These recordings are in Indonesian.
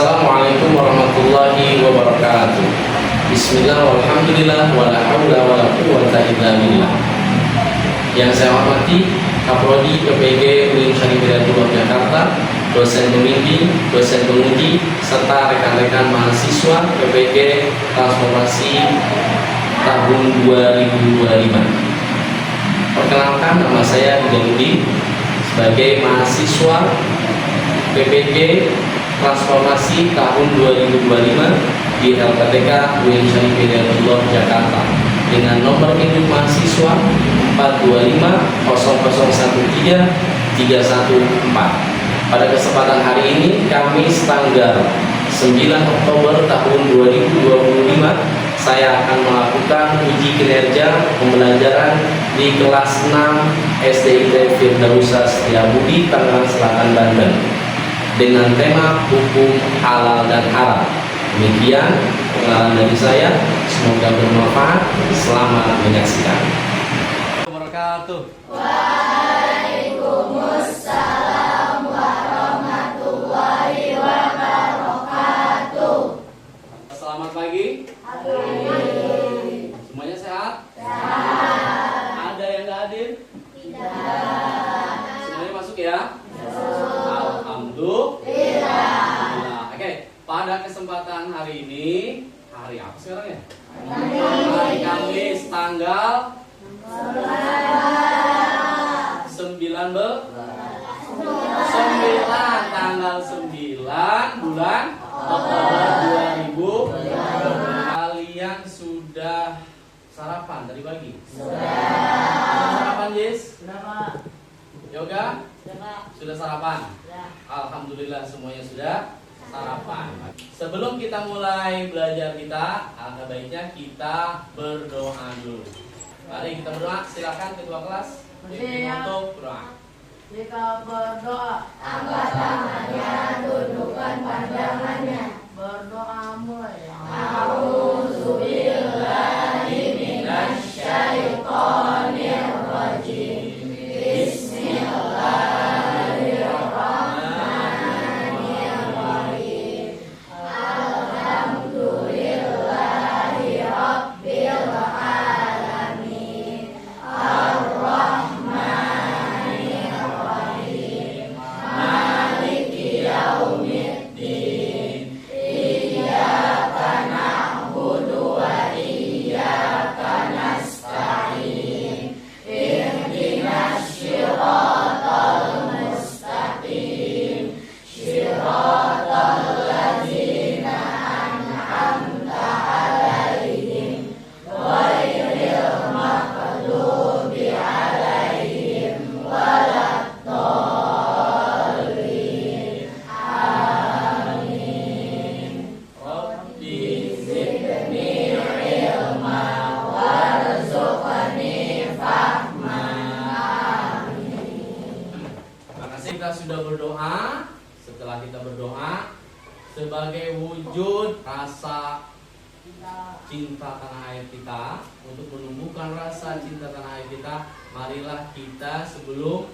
Assalamualaikum warahmatullahi wabarakatuh. Bismillah walhamdulillah wala haula wala quwwata illa billah. Yang saya hormati Kaprodi PPG UIN Syarif Hidayatullah Jakarta, dosen pembimbing, dosen penguji, serta rekan-rekan mahasiswa PPG Transformasi tahun 2025. Perkenalkan, nama saya Hidayatullah sebagai mahasiswa PPG Transformasi tahun 2025 di LPTK UIN Syarif Hidayatullah Jakarta dengan nomor induk mahasiswa 425013314. Pada kesempatan hari ini, Kamis tanggal 9 Oktober tahun 2025, saya akan melakukan uji kinerja pembelajaran di kelas 6 SDIT Firdausa Setiabudi, Tangerang Selatan, Banten, dengan tema hukum halal dan haram. Demikian pengenalan dari saya, semoga bermanfaat. Selamat menyaksikan. Waalaikumsalam warahmatullahi wabarakatuh. Selamat pagi. Semuanya sehat? Sehat. Ada yang nggak hadir? Tidak. Semuanya masuk ya? Alhamdulillah. Oke, pada kesempatan hari ini, hari apa sekarang ya? Hari Kamis tanggal 9 tanggal 9 bulan Oktober 2020. Kalian sudah sarapan tadi pagi? Sarapan, Jis? Sudah, Pak. Yoga? Sudah, Pak. Sudah sarapan? Sudah. Alhamdulillah semuanya sudah sarapan. Sebelum kita mulai belajar kita, alangkah baiknya kita berdoa dulu. Mari kita berdoa. Silakan ketua kelas untuk berdoa. Jika berdoa, angkat tangannya, tundukkan pandangannya. Berdoa mulai. A'udzubillahi minasyaitonir rajim. Bismillahirrahmanirrahim. Alhamdulillahi rabbil alamin. Ar-Rahmanir Rahim. Maliki yaumiddin. Iyyaka na'budu wa iyyaka nasta'in. Ihdinas siratal mustaqim. Siratal ladzina an'amta 'alaihim ghairil maghdubi 'alaihim waladdallin. Amin. Rabbi zidni ilma warzuqni fahma. Terima kasih. Kita sudah berdoa. Setelah kita berdoa, sebagai wujud rasa cinta tanah air kita, untuk menumbuhkan rasa cinta tanah air kita, marilah kita sebelum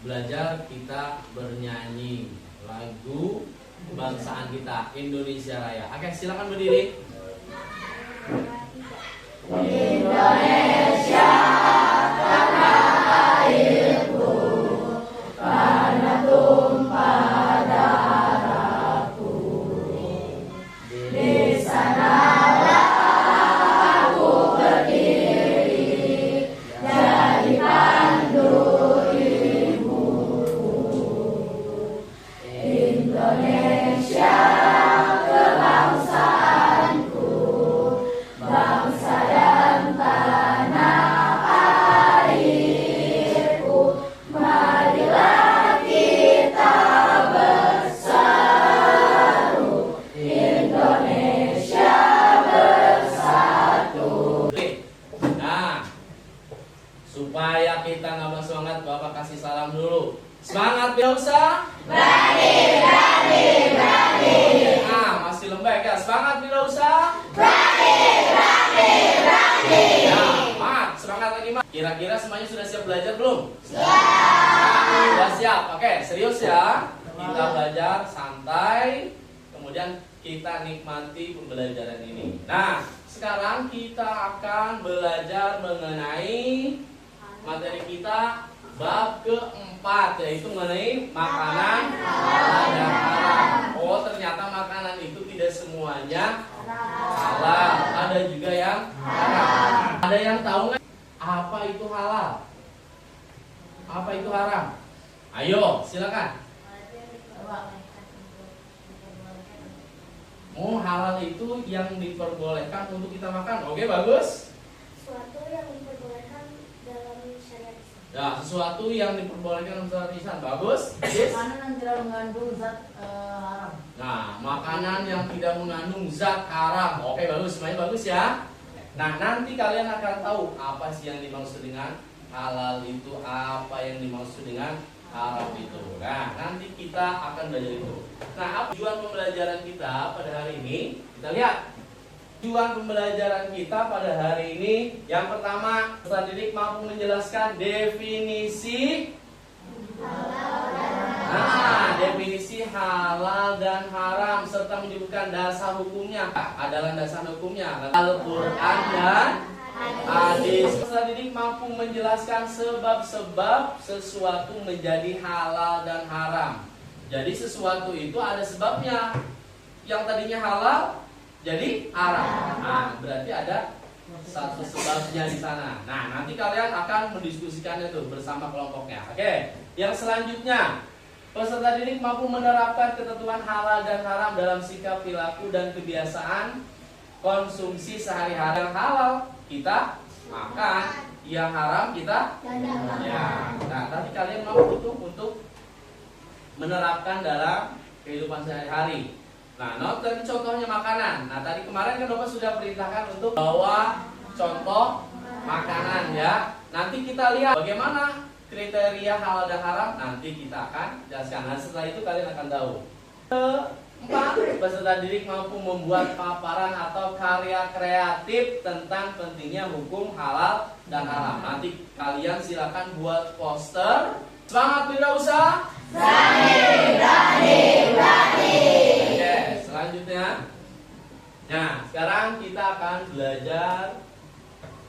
belajar kita bernyanyi lagu kebangsaan kita, Indonesia Raya. Oke, silakan berdiri. Indonesia tanah airku, tanah tumpah darahku. Di sanalah aku berdiri, jadi pandu ibuku. Indonesia kebangsaanku, bangsa dan tanah airku. Marilah kita bersatu, Indonesia bersatu. Nah, supaya kita nggak semangat, Bapak kasih salam dulu. Semangat Firdausah. Berani, berani, berani. Ah, masih lembek ya. Semangat Firdausah. Berani, berani, berani. Ya, Mat, semangat lagi Mat. Kira-kira semuanya sudah siap belajar belum? Siap. Sudah siap. Oke, serius ya. Kita belajar santai. Kemudian kemudian kita nikmati pembelajaran ini. Nah, sekarang kita akan belajar mengenai materi kita bab keempat, yaitu mengenai makanan halal dan haram. Oh, ternyata makanan itu tidak semuanya halal, ada juga yang haram. Ada yang tahu nggak apa itu halal? Apa itu haram? Ayo, silakan. Oh, halal itu yang diperbolehkan untuk kita makan. Oke, bagus. Suatu yang diperbolehkan dalam syariat Islam. Ya, sesuatu yang diperbolehkan dalam syariat Islam. Bagus. Yes. Makanan yang tidak mengandung zat haram. Nah, makanan yang tidak mengandung zat haram. Oke, bagus. Semuanya bagus ya. Nah, nanti kalian akan tahu apa sih yang dimaksud dengan halal itu, apa yang dimaksud dengan haram itu. Nah, nanti kita akan belajar itu. Nah, apa tujuan pembelajaran kita pada hari ini? Kita lihat. Tujuan pembelajaran kita pada hari ini, yang pertama, peserta didik mampu menjelaskan definisi definisi halal dan haram serta menyebutkan dasar hukumnya. Adalah dasar hukumnya Al-Qur'an dan hadis. Peserta didik mampu menjelaskan sebab-sebab sesuatu menjadi halal dan haram. Jadi sesuatu itu ada sebabnya. Yang tadinya halal jadi haram. Nah, berarti ada satu sebabnya di sana. Nah, nanti kalian akan mendiskusikannya tuh bersama kelompoknya. Oke. Yang selanjutnya, peserta didik mampu menerapkan ketentuan halal dan haram dalam sikap, perilaku, dan kebiasaan konsumsi sehari-hari. Yang halal kita makan, yang haram kita ya. Nah, tapi kalian mampu untuk menerapkan dalam kehidupan sehari-hari. Nah, tadi contohnya makanan. Nah, tadi kemarin kan Bapak sudah perintahkan untuk bawa contoh makanan ya. Nanti kita lihat bagaimana kriteria halal dan haram. Nanti kita akan jelaskan. Nah, setelah itu kalian akan tahu. Keempat, peserta didik mampu membuat paparan atau karya kreatif tentang pentingnya hukum halal dan haram. Nanti kalian silakan buat poster. Semangat wirausaha. Berani. Oke, selanjutnya. Nah, sekarang kita akan belajar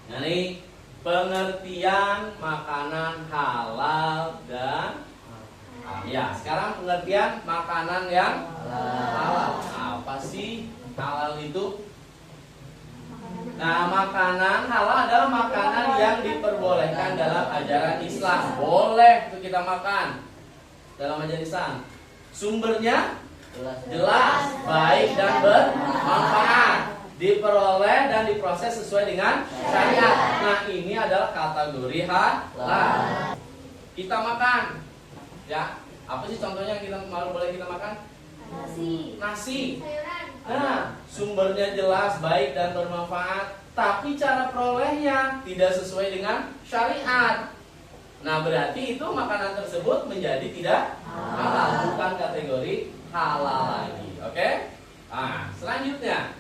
mengenai pengertian makanan halal dan haram. Ya, sekarang pengertian makanan yang halal. Apa sih halal itu? Nah, makanan halal adalah makanan yang diperbolehkan dalam ajaran Islam. Boleh untuk kita makan dalam ajaran Islam. Sumbernya jelas, baik dan bermanfaat, diperoleh dan diproses sesuai dengan syariat. Nah, ini adalah kategori halal. Kita makan, ya. Apa sih contohnya yang kita boleh kita makan? Nasi. Sayuran. Nah, sumbernya jelas, baik dan bermanfaat, tapi cara perolehnya tidak sesuai dengan syariat. Nah, berarti itu makanan tersebut menjadi tidak halal, bukan kategori halal lagi. Oke? Nah, selanjutnya.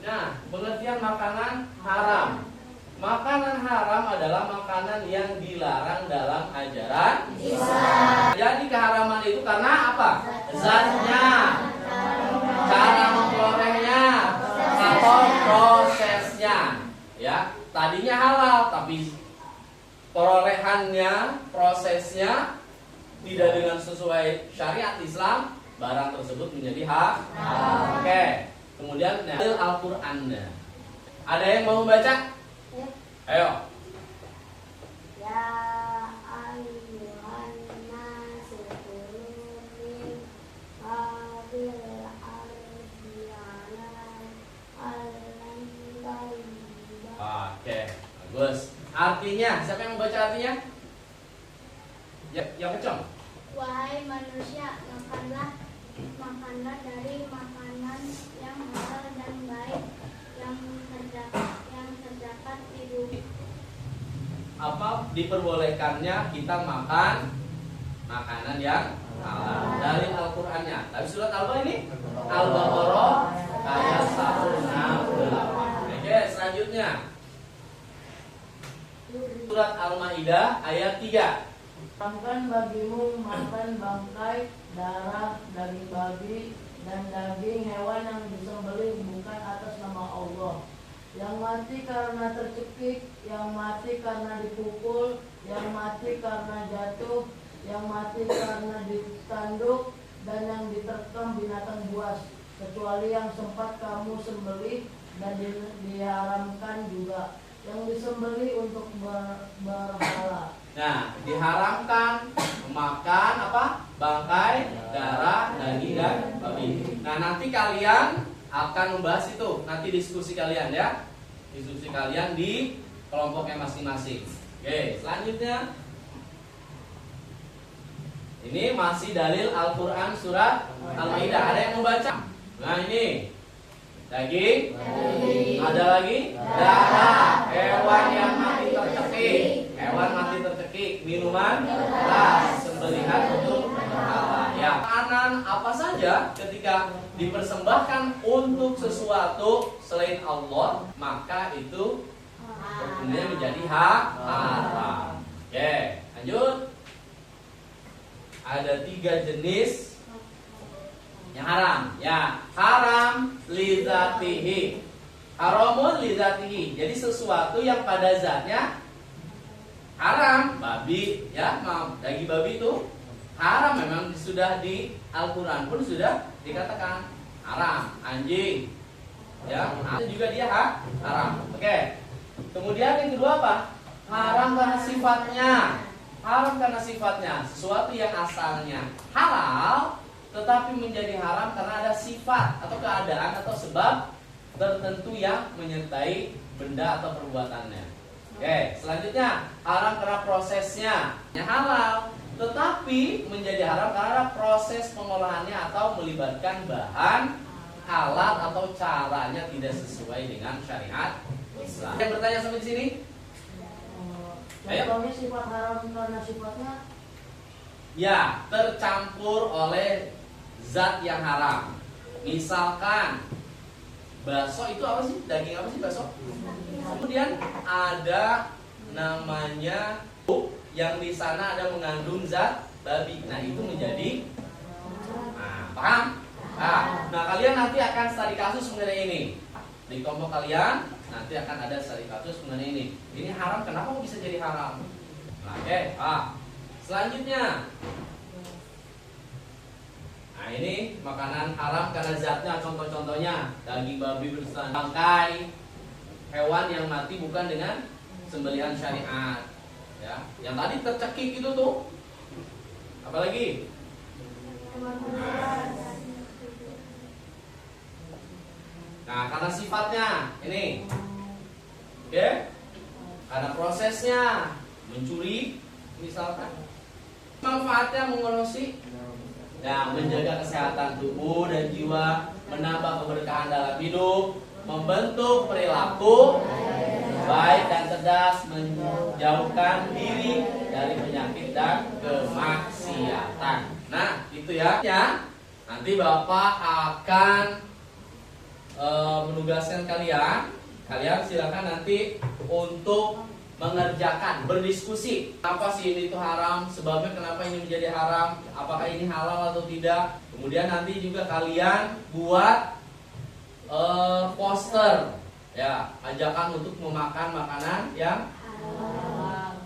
Nah, pengertian makanan haram. Makanan haram adalah makanan yang dilarang dalam ajaran Islam. Jadi keharaman itu karena apa? Zatnya, cara memperolehnya, atau prosesnya. Ya, tadinya halal tapi perolehannya, prosesnya tidak dengan sesuai syariat Islam, barang tersebut menjadi halal. Oke. Kemudian Al-Qur'an. Ada yang mau baca? Ayo. Ya ayyuhan nasu kulu min qabil Oke, bagus. Artinya, siapa yang membaca artinya? Ya, yang kencang. Wahai manusia, makanlah dari makanan yang halal dan baik yang terdapat di bumi. Apa diperbolehkannya kita makan makanan yang halal dari Al-Qur'annya. Tapi surat Al-Baqarah ini Al-Baqarah ayat 168. Oke, selanjutnya surat Al-Maidah ayat 3. Haramkan bagimu makan bangkai, darah, daging babi, dan daging hewan yang disembelih bukan atas nama Allah. Yang mati karena tercekik, yang mati karena dipukul, yang mati karena jatuh, yang mati karena ditanduk, dan yang diterkam binatang buas, kecuali yang sempat kamu sembelih, dan diharamkan juga yang disembelih untuk berhala. Nah, diharamkan memakan apa? Bangkai, darah, daging dan babi. Nah, nanti kalian akan membahas itu. Nanti diskusi kalian ya. Diskusi kalian di kelompoknya masing-masing. Oke, selanjutnya ini masih dalil Al-Qur'an surat Al-Maidah. Ada yang mau baca? Nah, ini daging, ada lagi darah, hewan yang mati tercekik, hewan mati tercekik, minuman keras, sembelihan untuk berhala. Ya, makanan apa saja ketika dipersembahkan untuk sesuatu selain Allah, maka itu hukumnya menjadi haram. Oke, lanjut. Ada 3 jenis yang haram. Ya, haram lizatihi. Haramun lizatihi. Jadi sesuatu yang pada zatnya haram. Babi, ya, daging babi itu haram, memang sudah di Al-Qur'an pun sudah dikatakan haram. Anjing, ya, juga dia haram. Oke. Kemudian yang kedua apa? Haram karena sifatnya. Haram karena sifatnya. Sesuatu yang asalnya halal tetapi menjadi haram karena ada sifat atau keadaan atau sebab tertentu yang menyertai benda atau perbuatannya. Oke, selanjutnya haram karena prosesnya. Yang halal tetapi menjadi haram karena proses pengolahannya atau melibatkan bahan, alat atau caranya tidak sesuai dengan syariat Islam. Yang bertanya sampai di sini? Contohnya sifat haram karena sifatnya ya, tercampur oleh zat yang haram. Misalkan bakso itu apa sih? Daging apa sih bakso? Kemudian ada namanya yang di sana ada mengandung zat babi. Nah, itu menjadi paham? Nah, kalian nanti akan studi kasus mengenai ini. Di kelompok kalian nanti akan ada studi kasus mengenai ini. Ini haram, kenapa kok bisa jadi haram? Nah, oke. Selanjutnya. Nah, ini makanan haram karena zatnya, contoh-contohnya daging babi bersama bangkai, hewan yang mati bukan dengan sembelihan syariat. Ya, yang tadi tercekik itu tuh. Apalagi? Nah, karena sifatnya ini, oke? Karena prosesnya mencuri, misalkan, manfaatnya mengonsumsi, ya, menjaga kesehatan tubuh dan jiwa, menambah keberkahan dalam hidup, membentuk perilaku baik dan cerdas, menjauhkan diri dari penyakit dan kemaksiatan. Nah, itu ya. Nanti Bapak akan menugaskan kalian silakan nanti untuk mengerjakan, berdiskusi. Kenapa sih ini itu haram? Sebabnya kenapa ini menjadi haram? Apakah ini halal atau tidak? Kemudian nanti juga kalian buat poster, ya, ajakan untuk memakan makanan yang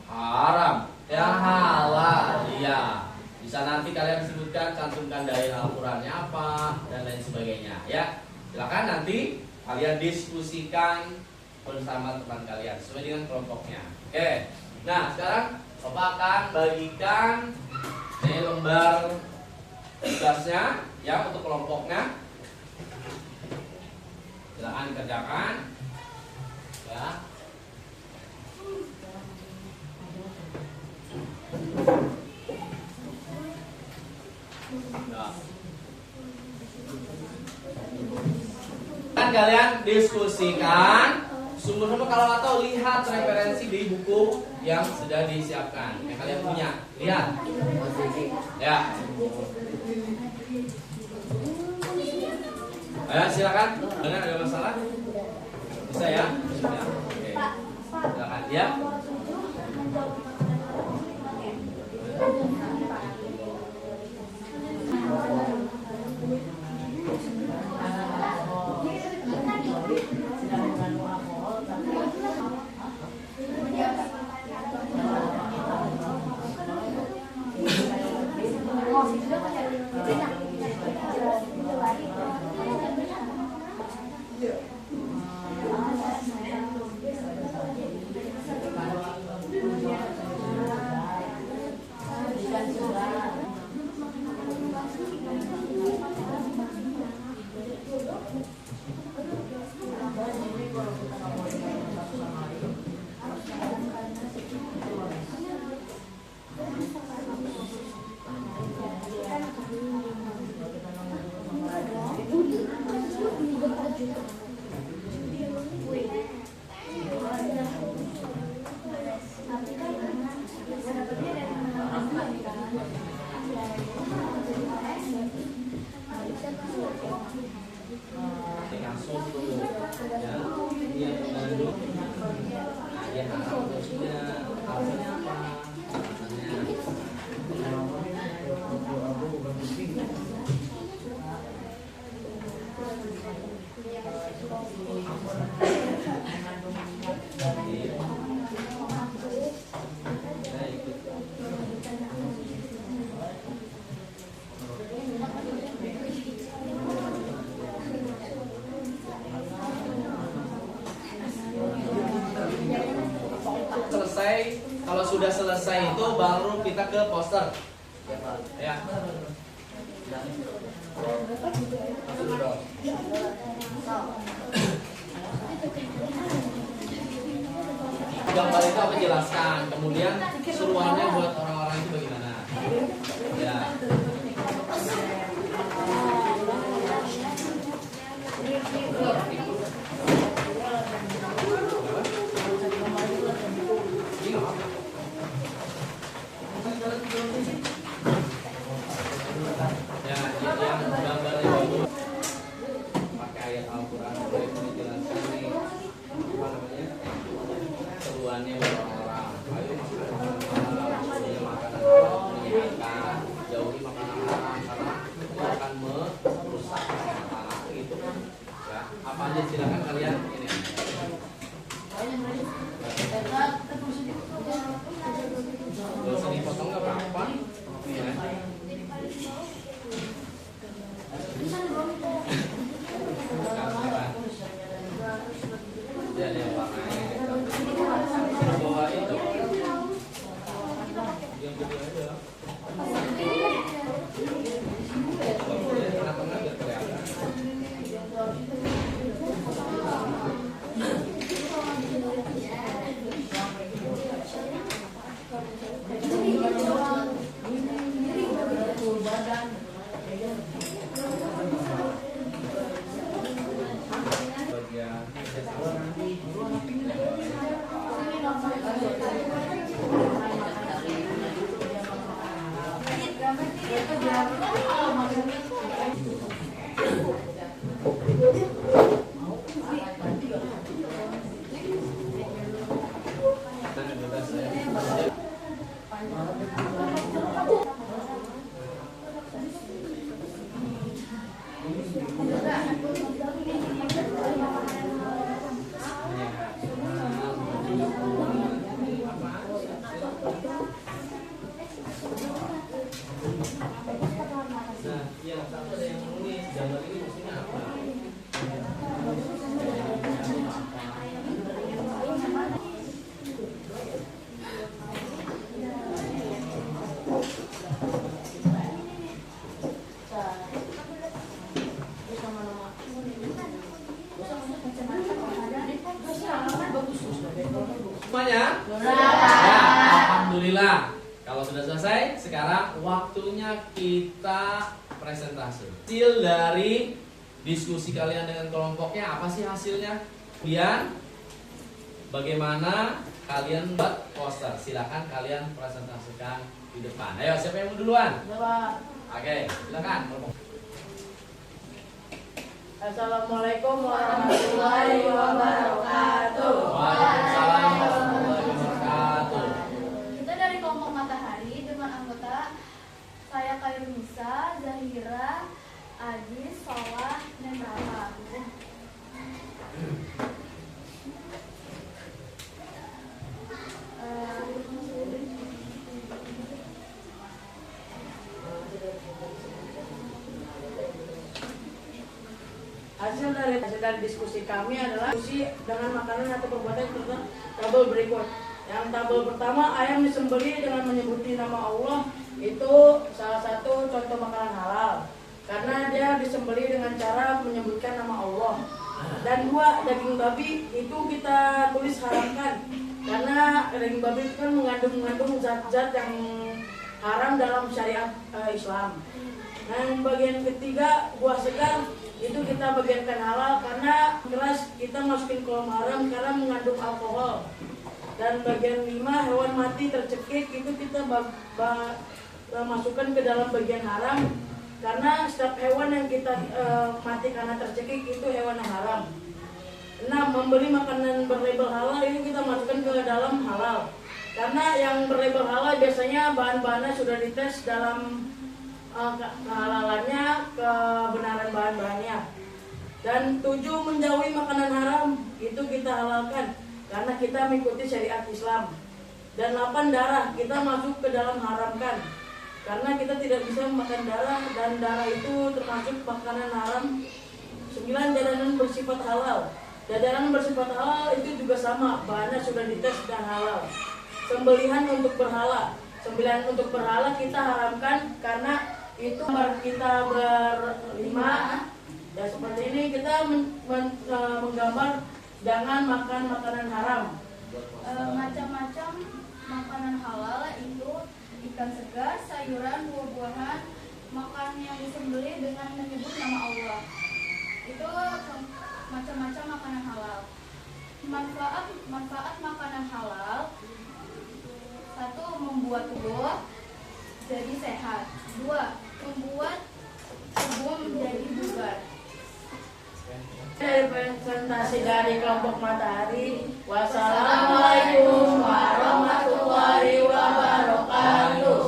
haram, yang halal, ya. Bisa nanti kalian sebutkan, cantumkan dalil Al-Qur'annya apa dan lain sebagainya, ya. Silakan nanti kalian diskusikan bersama teman kalian sesuai dengan kelompoknya. Oke. Nah, sekarang Bapak akan bagikan ini lembar tugasnya ya untuk kelompoknya. Silakan dikerjakan. Ya. Nah. Kalian diskusikan, sumber-sumber kalau nggak tahu lihat referensi di buku yang sudah disiapkan yang kalian punya, lihat, ya. Ayo silakan, dengan ada masalah, bisa ya? Oke, silakan ya. langsung tuh ya dia mengandung dia harap maksudnya alasannya apa alasannya selesai. Kalau sudah selesai itu baru kita ke poster ya. Gambar itu apa jelaskan, kemudian suruhannya buat orang-orang itu bagaimana ya. Ya, yang gambarnya bagus pakai ayat Al-Quran itu dijelaskan nih apa namanya seruannya buat orang-orang. Ayo makanan halal menyenangkan, jauhi makanan haram karena itu akan merusak kesehatan gitu ya. Apa aja silakan kalian ini. Gak usah dipotong nggak apa-apa ya. Jadi yang warnanya bawa itu yang kedua aja tengah-tengah biar kelihatan. Nah, yang satu ada yang menulis gambar ini maksudnya apa? Semuanya? Ya, alhamdulillah. Kalau sudah selesai, sekarang waktunya kita presentasi. Hasil dari diskusi kalian dengan kelompoknya apa sih hasilnya? Kemudian bagaimana kalian buat poster? Silakan kalian presentasikan di depan. Ayo, siapa yang mau duluan? Oke, silakan. Assalamualaikum warahmatullahi wabarakatuh. Waalaikumsalam warahmatullahi wabarakatuh. Kita dari kelompok Matahari dengan anggota saya Kairunisa, Zahira, Adis, Solah, dan Rama. dari diskusi kami adalah diskusi dengan makanan atau perbuatan tentang tabel berikut. Yang tabel pertama, ayam disembelih dengan menyebuti nama Allah, itu salah satu contoh makanan halal karena dia disembelih dengan cara menyebutkan nama Allah. Dan dua, daging babi itu kita tulis haramkan karena daging babi itu kan mengandung zat-zat yang haram dalam syariat Islam. Dan bagian ketiga, buah segar itu kita bagiankan halal karena jelas kita masukin kolam haram karena mengandung alkohol. Dan bagian 5, hewan mati tercekik itu kita masukkan ke dalam bagian haram karena setiap hewan yang kita mati karena tercekik itu hewan yang haram. 6, membeli makanan berlabel halal itu kita masukkan ke dalam halal karena yang berlabel halal biasanya bahan-bahannya sudah dites dalam kehalalannya, kebenaran bahan-bahannya. Dan 7, menjauhi makanan haram itu kita halalkan karena kita mengikuti syariat Islam. Dan 8, darah kita masuk ke dalam haramkan karena kita tidak bisa makan darah dan darah itu termasuk makanan haram. 9, jajanan bersifat halal. Jajanan bersifat halal itu juga sama, bahannya sudah dites dan halal. Sembelihan untuk berhala. Sembelihan untuk berhala kita haramkan karena itu kita berlima. Dan seperti ini kita menggambar jangan makan makanan haram. Macam-macam makanan halal itu ikan segar, sayuran, buah-buahan, makan yang disembelih dengan menyebut nama Allah. Itu macam-macam makanan halal. Manfaat makanan halal: 1, membuat tubuh jadi sehat. 2, membuat tubuh menjadi bugar. Dari presentasi dari kelompok Matahari. Wassalamualaikum warahmatullahi wabarakatuh.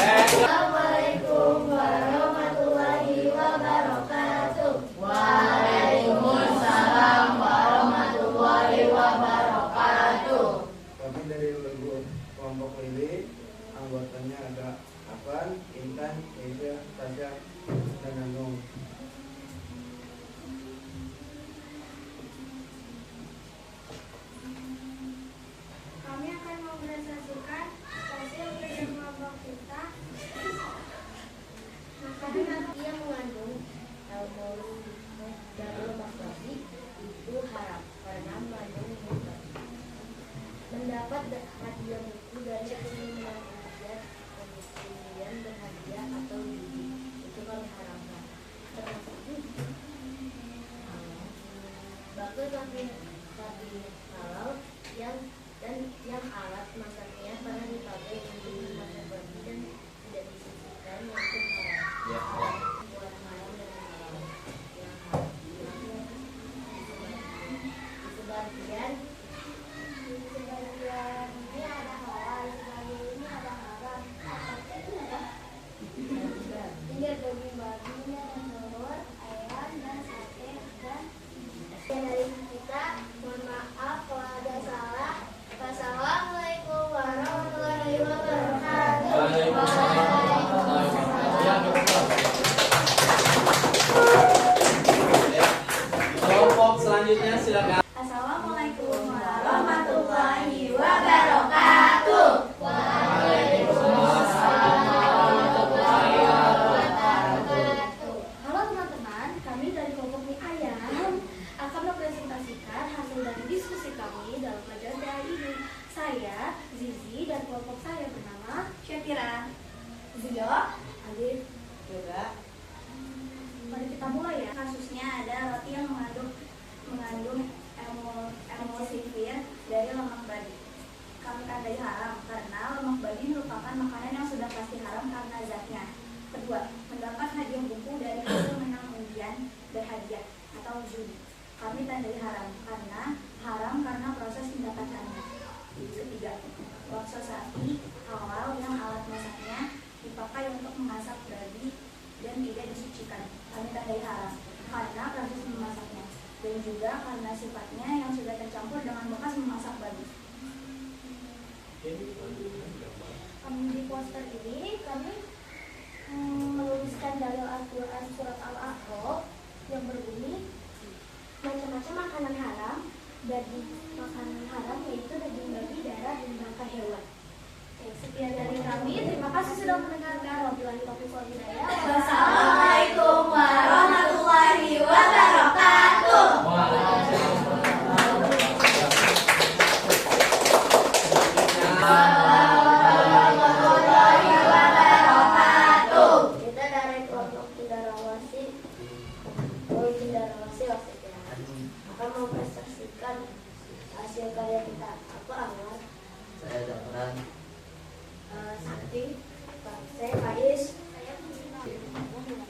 Assalamualaikum warahmatullahi wabarakatuh. Waalaikumsalam warahmatullahi wabarakatuh. Kami dari kelompok Lili, anggotanya ada Afan, Intan, Asia, Tasya, dan Anung. Kami akan mempresentasikan hasil kerja kelompok kita. Makanan yang mengandung alkohol dan lemak babi itu haram karena mengandung lemak babi. Mendapat hadiah buku dari pengumuman impian kemudian berhadiah atau judi itu kami haramkan. Termasuk bakul sapi halal yang alat masaknya pernah dipakai untuk memasak babi dan tidak disisihkan yaitu haram. Buat haram dan halal yang haram sebagian ini ada halal, sebagian ini ada haram. Ini ada daging babi, ini ada telur, ayam, dan sate, dan dari kita. Mohon maaf kalau ada salah. Wassalamualaikum warahmatullahi wabarakatuh. Kelompok selanjutnya silakan. Assalamualaikum warahmatullahi wabarakatuh. Halo teman-teman, kami dari kelompok mie ayam akan mempresentasikan hasil dari diskusi kami dalam pelajaran hari ini. Saya Zizi dan kelompok saya bernama Syafira, Zio, Alif, Juga. Mari kita mulai ya. Kasusnya ada roti yang mengandung emulsifir dari lemak babi. Kami tandai haram karena lemak babi merupakan makanan yang sudah pasti haram karena zatnya. Kedua, mendapat hadiah buku dari hasil menang undian berhadiah atau judi. Kami tandai haram karena proses mendapatkannya. Ketiga, bakso sapi halal yang alat masaknya dipakai untuk memasak babi dan tidak disucikan. Kami tandai haram karena proses memasaknya dan juga karena sifatnya yang sudah tercampur dengan bekas memasak babi. Di poster ini kami Makanan haram yaitu daging babi, darah, dan bangkai hewan. Oke, sekian dari kami. Terima kasih sudah mendengarkan. Wabillahi taufiq wal hidayah. Wassalamualaikum warahmatullahi wabarakatuh. Kita dari kelompok Cenderawasih Wasit akan mempresentasikan hasil karya kita. Apa Anwar? Saya Zafran. Sakti, saya Faiz.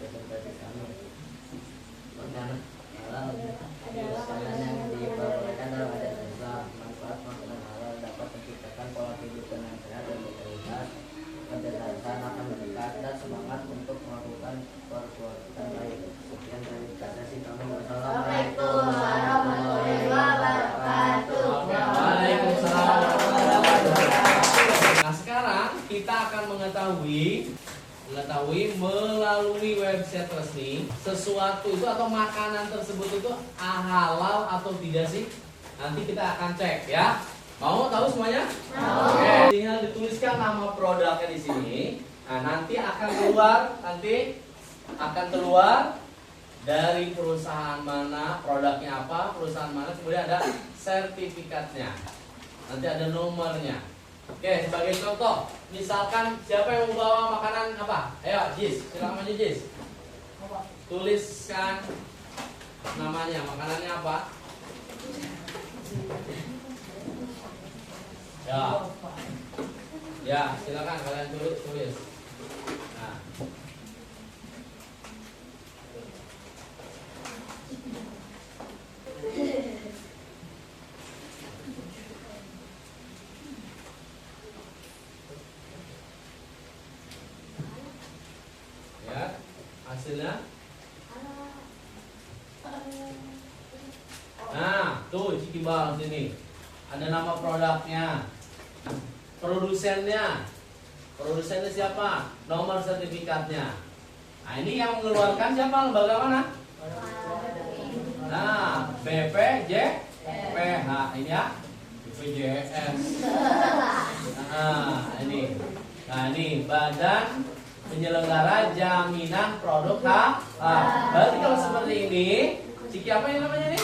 Presentasi kami makanan halal adalah yang diperbolehkan dalam ajaran Islam. Manfaat makanan halal dapat menciptakan pola kehidupan yang sehat dan berkualitas, kecerdasan akan meningkat, dan semangat untuk melakukan perbuatan baik. Sekian dari presentasi kami. Wassalamualaikum warahmatullahi wabarakatuh. Waalaikumsalam warahmatullahi wabarakatuh. Nah, sekarang kita akan mengetahui melalui website resmi sesuatu itu atau makanan tersebut itu halal atau tidak sih? Nanti kita akan cek ya. Mau tahu semuanya? Mau. Oke. Tinggal dituliskan nama produknya di sini. Nah, nanti akan keluar dari perusahaan mana, produknya apa, perusahaan mana, kemudian ada sertifikatnya. Nanti ada nomornya. Oke, sebagai contoh, misalkan siapa yang membawa makanan apa? Ayo, Jis, silakan maju Jis. Tuliskan namanya, makanannya apa? Ya, silakan kalian tulis. Nah. Ya, hasilnya. Nah, tuh Cikibal sini. Ada nama produknya. Produsennya siapa? Nomor sertifikatnya. Nah, ini yang mengeluarkan siapa? Lembaga mana? Nah, BPJPH ini ya. BPJS. Nah, ini. Nah, ini Badan Penyelenggara Jaminan Produk halal. Berarti kalau seperti ini, Ciki apa yang namanya ini?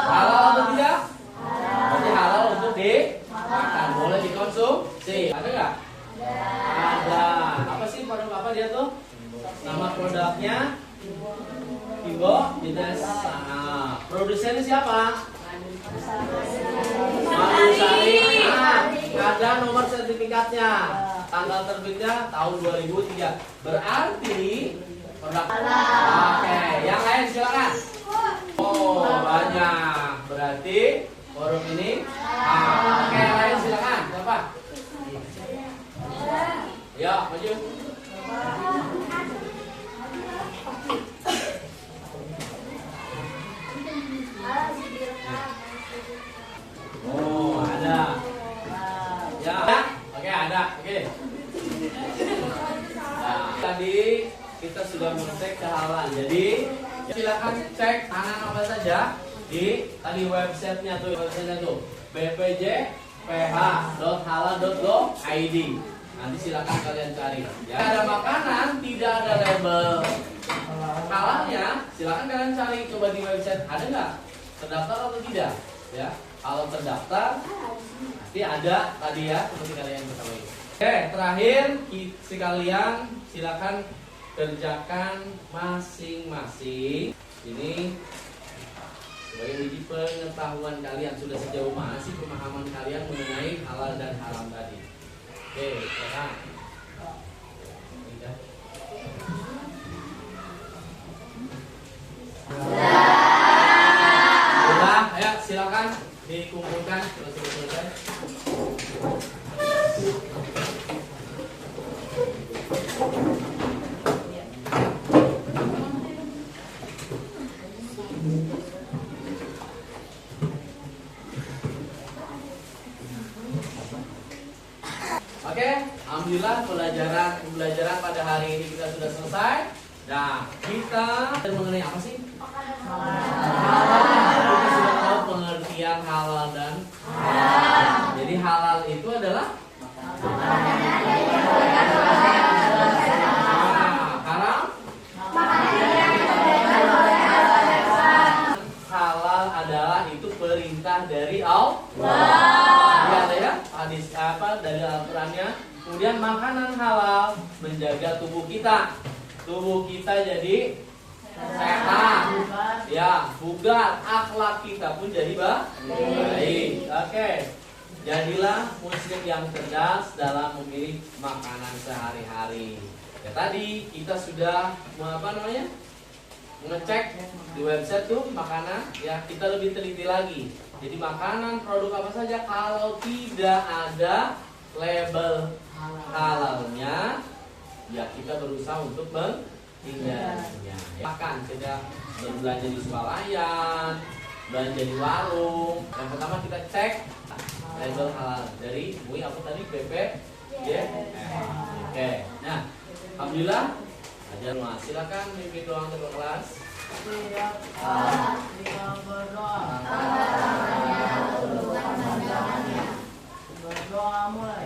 Halal atau tidak? Berarti halal untuk dimakan, boleh dikonsumsi. Ada nggak? Ada. Apa sih produk apa dia tuh? Nama produknya Kimbo Bidasa. Produsennya siapa? Madusari. Nah, ada nomor sertifikatnya. Tanggal terbitnya tahun 2003. Berarti produk halal. Oke, yang lain silakan. Oh, banyak. Berarti forum ini. Oke, yang lain silakan. Bapak. Ya, maju. Oh, ada. Ya, oke ada. Oke. Nah, tadi kita sudah mengecek kehalalan. Jadi silakan cek anak apa saja di tadi websitenya tuh bpjph.halal.go.id. Nanti silakan kalian cari. Ya, ada makanan tidak ada label halalnya, silakan kalian cari coba di website ada nggak terdaftar atau tidak. Ya, kalau terdaftar nanti ada tadi ya seperti kalian ketahui. Oke, terakhir sekalian silakan kerjakan masing-masing. Ini sebagai uji pengetahuan kalian sudah sejauh mana sih pemahaman kalian mengenai halal dan haram tadi. Oke, sekarang sudah, ayo silakan dikumpulkan selesai. Oke, alhamdulillah pembelajaran pada hari ini kita sudah selesai. Nah, kita mengenai apa sih? Kita sudah tahu pengertian yang halal dan haram. Jadi halal itu adalah haram. Halal adalah itu perintah dari Allah. Ada ya hadis dari Al-Qur'annya. Kemudian makanan halal menjaga tubuh kita. Tubuh kita jadi sehat, ya, bugar, akhlak kita pun jadi baik. Oke. Jadilah muslim yang cerdas dalam memilih makanan sehari-hari. Ya tadi kita sudah ngecek di website tuh makanan, ya kita lebih teliti lagi. Jadi makanan produk apa saja kalau tidak ada label halalnya, ya kita berusaha untuk menghindarinya. Makan tidak berbelanja di swalayan, belanja di warung. Yang pertama kita cek label halal dari MUI apa tadi Oke. Nah, alhamdulillah. Ajar Mas, silakan mimpin doa untuk kelas. Berdoa mulai.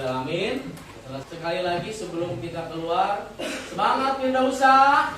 Amin. Sekali lagi sebelum kita keluar, semangat Firdausah.